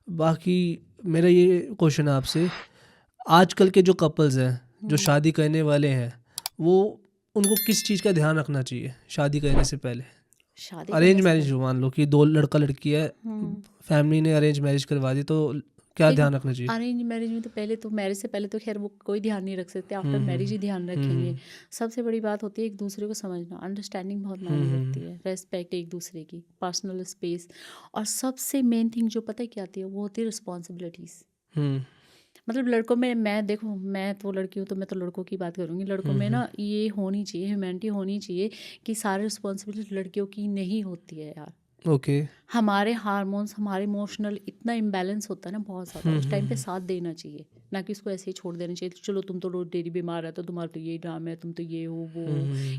बाकी मेरा ये क्वेश्चन है आपसे, आजकल के जो कपल्स हैं जो शादी करने वाले हैं, वो उनको किस चीज़ का ध्यान रखना चाहिए शादी करने से पहले? शादी अरेंज करने से मैरिज पहले मान लो कि दो लड़का लड़की है, फैमिली ने अरेंज मैरिज करवा दी, तो क्या देखो, ध्यान रखना चाहिए? अरेंज मैरिज में तो पहले तो मैरिज से पहले तो खैर वो कोई ध्यान नहीं रख सकते, आफ्टर मैरिज ही ध्यान रखेंगे। सबसे बड़ी बात होती है एक दूसरे को समझना, अंडरस्टैंडिंग बहुत मायने रखती है, रेस्पेक्ट एक दूसरे की, पर्सनल स्पेस, और सबसे मेन थिंग जो पता है क्या आती है वो होती है रिस्पॉन्सिबिलिटीज़। मतलब लड़कों में, मैं देखो मैं तो लड़की हूँ तो मैं तो लड़कों की बात करूँगी, लड़कों में ना ये होनी चाहिए, ह्यूमैनिटी होनी चाहिए कि सारी रिस्पॉन्सिबिलिटी लड़कियों की नहीं होती है यार। ओके। हमारे हार्मोन्स, हमारे इमोशनल इतना इम्बैलेंस होता है ना बहुत ज़्यादा, उस टाइम पे साथ देना चाहिए, ना कि उसको ऐसे ही छोड़ देना चाहिए, चलो तुम तो रोज डेली बीमार है तो तुम्हारा तो यही ड्रामा है, तुम तो ये हो वो हो,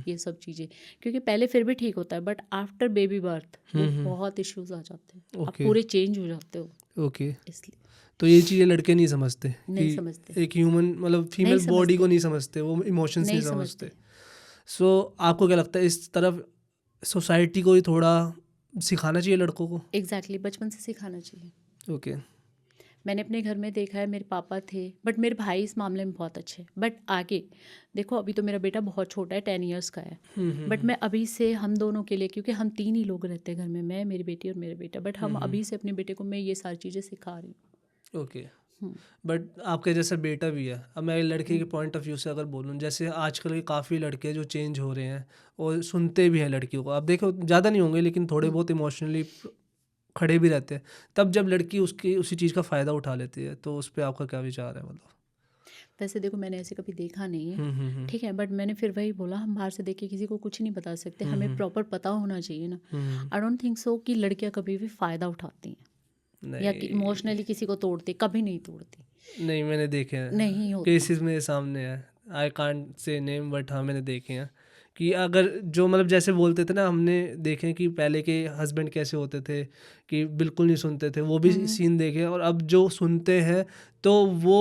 ये सब चीज़ें। क्योंकि पहले फिर भी ठीक होता है, बट आफ्टर बेबी बर्थ वो बहुत इश्यूज आ जाते हैं, आप ओके। पूरे चेंज हो जाते हो, ओके, इसलिए तो ये चीज़ें लड़के नहीं समझते नहीं कि समझते, एक ह्यूमन मतलब नहीं फीमेल बॉडी को समझते, नहीं समझते, वो इमोशंस नहीं नहीं समझते। समझते। सो आपको क्या लगता है इस तरफ सोसाइटी को ही थोड़ा सिखाना चाहिए लड़कों को? एग्जैक्टली, बचपन से सिखाना चाहिए। ओके। मैंने अपने घर में देखा है, मेरे पापा थे, बट मेरे भाई इस मामले में बहुत अच्छे हैं। बट आगे देखो, अभी तो मेरा बेटा बहुत छोटा है, 10 ईयर्स का है, बट मैं अभी से हम दोनों के लिए, क्योंकि हम 3 ही लोग रहते हैं घर में, मैं, मेरी बेटी और मेरा बेटा, बट हम अभी से अपने बेटे को मैं ये सारी चीज़ें सिखा रही हूँ। ओके, बट आपके जैसा बेटा भी है। अब मैं लड़के के पॉइंट ऑफ व्यू से अगर बोलूँ, जैसे आजकल के काफ़ी लड़के जो चेंज हो रहे हैं और सुनते भी हैं लड़कियों को, आप देखो ज़्यादा नहीं होंगे लेकिन थोड़े बहुत इमोशनली खड़े भी रहते हैं, तब जब लड़की उसकी उसी चीज़ का फ़ायदा उठा लेती है, तो उस पर आपका क्या विचार है? मतलब वैसे देखो, मैंने ऐसे कभी देखा नहीं है, ठीक है, बट मैंने फिर वही बोला, हम बाहर से देख के किसी को कुछ नहीं बता सकते, हमें प्रॉपर पता होना चाहिए ना। आई डोंट थिंक सो कि लड़कियां कभी भी फ़ायदा उठाती हैं या कि नहीं, इमोशनली किसी को तोड़ती, कभी नहीं तोड़ती, नहीं मैंने देखे हैं, नहीं होता। केसेस मेरे सामने है, I can't say name, but हाँ मैंने देखे हैं कि अगर जो मतलब जैसे बोलते थे ना, हमने देखे कि पहले के हस्बैंड कैसे होते थे कि बिल्कुल नहीं सुनते थे, वो भी सीन देखे, और अब जो सुनते हैं तो वो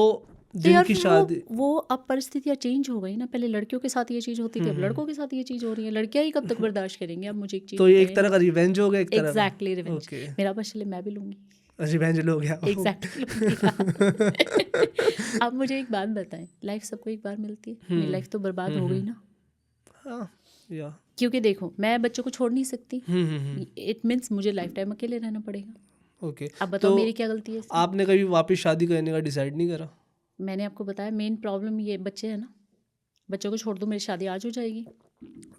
तो यार जिनकी फिर शादी वो अब परिस्थितियाँ चेंज हो गई ना, पहले लड़कियों के साथ ये चीज़ होती थी, अब लड़कों के साथ ये चीज़ हो रही है, लड़कियाँ ही कब तक बर्दाश्त करेंगे? अब मुझे एक चीज़ तो ये एक बताइए। तरह का रिवेंज हो गया, एक तरह का। Exactly, revenge. ओके, मेरा बस चले, मैं भी लूँगी, रिवेंज लो गया। एग्जैक्टली लूँगी। अब मुझे एक बात बताएं, लाइफ सबको एक बार मिलती है, मेरी लाइफ तो बर्बाद हो गई ना, हाँ, या क्योंकि देखो मैं बच्चों को छोड़ नहीं सकती, इट मीन्स मुझे लाइफ टाइम अकेले रहना पड़ेगा। ओके। अब बताओ तो मेरी क्या गलती है इसमें? आपने कभी वापस शादी करने का डिसाइड नहीं करा? मैंने आपको बताया मेन प्रॉब्लम ये बच्चे हैं ना, बच्चों को छोड़ दो, मेरी शादी आज हो जाएगी।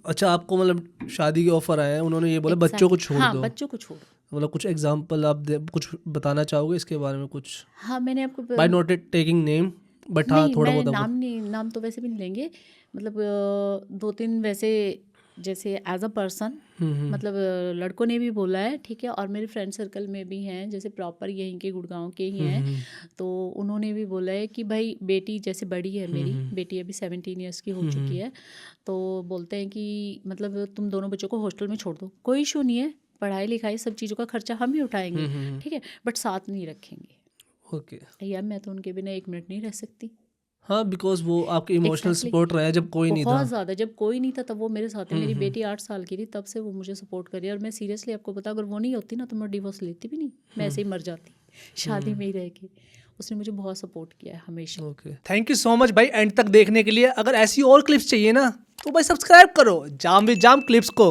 अच्छा, आपको मतलब शादी के ऑफर आए हैं, उन्होंने ये बोला बच्चों को एग्जैक्टली, छोड़ हाँ, दो, बच्चों को छोड़ो। मतलब कुछ एग्जांपल आप कुछ बताना चाहोगे इसके बारे में कुछ? हाँ, मैंने आपको by not taking name, but हाँ नहीं, थोड़ा मैं बहुत आपको। नाम तो वैसे भी नहीं लेंगे, मतलब 2-3 वैसे, जैसे एज अ पर्सन, मतलब लड़कों ने भी बोला है, ठीक है, और मेरे फ्रेंड सर्कल में भी हैं, जैसे प्रॉपर यहीं के गुड़गांव के ही हैं, तो उन्होंने भी बोला है कि भाई बेटी जैसे बड़ी है, मेरी बेटी अभी 17 ईयर्स की हो चुकी है, तो बोलते हैं कि मतलब तुम दोनों बच्चों को हॉस्टल में छोड़ दो, कोई इशू नहीं है, पढ़ाई लिखाई सब चीज़ों का खर्चा हम ही उठाएंगे, ठीक है, बट साथ नहीं रखेंगे। ओके, यार मैं तो उनके बिना 1 मिनट नहीं रह सकती। हाँ, बिकॉज वो आपके इमोशनल एग्जैक्टली, सपोर्ट रहा है जब कोई नहीं था। बहुत ज़्यादा, जब कोई नहीं था तब वो मेरे साथ है, मेरी बेटी 8 साल की थी तब से वो मुझे सपोर्ट कर रही है, और मैं सीरियसली आपको बता, अगर वो नहीं होती ना तो मैं डिवोर्स लेती भी नहीं, मैं ऐसे ही मर जाती शादी में ही रह के। उसने मुझे बहुत सपोर्ट किया है हमेशा। Okay, thank you so much भाई एंड तक देखने के लिए। अगर ऐसी और क्लिप्स चाहिए ना तो भाई सब्सक्राइब करो जाम विद जाम क्लिप्स को।